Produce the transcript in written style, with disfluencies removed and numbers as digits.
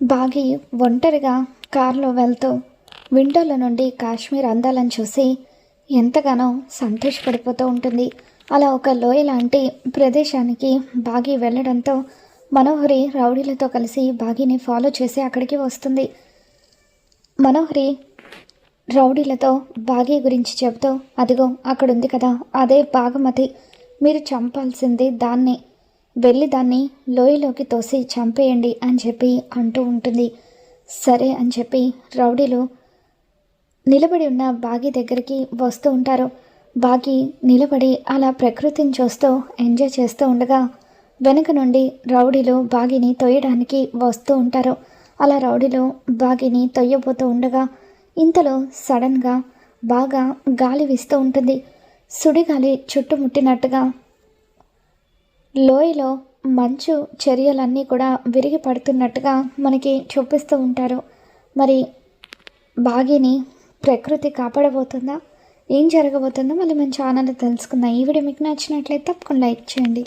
బాగి ఒంటరిగా కారులో వెళ్తూ విండోలో నుండి కాశ్మీర్ అందాలను చూసి ఎంతగానో సంతోషపడిపోతూ ఉంటుంది. అలా ఒక లోయ లాంటి ప్రదేశానికి బాగి వెళ్ళడంతో మనోహరి రౌడీలతో కలిసి బాగిని ఫాలో చేసి అక్కడికి వస్తుంది. మనోహరి రౌడీలతో బాగి గురించి చెబుతూ, అదిగో అక్కడుంది కదా, అదే భాగమతి, మీరు చంపాల్సింది దాన్ని, వెళ్ళి దాన్ని లోయలోకి తోసి చంపేయండి అని చెప్పి అంటూ ఉంటుంది. సరే అని చెప్పి రౌడీలు నిలబడి ఉన్న బాగి దగ్గరికి వస్తూ ఉంటారు. బాగి నిలబడి అలా ప్రకృతిని చూస్తూ ఎంజాయ్ చేస్తూ ఉండగా వెనుక నుండి రౌడీలు బాగిని తొయ్యడానికి వస్తూ ఉంటారు. అలా రౌడీలు బాగిని తొయ్యబోతూ ఉండగా ఇంతలో సడన్గా బాగా గాలి వీస్తూ ఉంటుంది. సుడిగాలి చుట్టుముట్టినట్టుగా లోయలో మంచు చర్యలన్నీ కూడా విరిగి పడుతున్నట్టుగా మనకి చూపిస్తూ ఉంటారు. మరి బాగిని ప్రకృతి కాపాడబోతుందా? ఏం జరగబోతుందో మళ్ళీ మన ఛానల్లో తెలుసుకుందాం. ఈ వీడియో మీకు నచ్చినట్లయితే తప్పకుండా లైక్ చేయండి.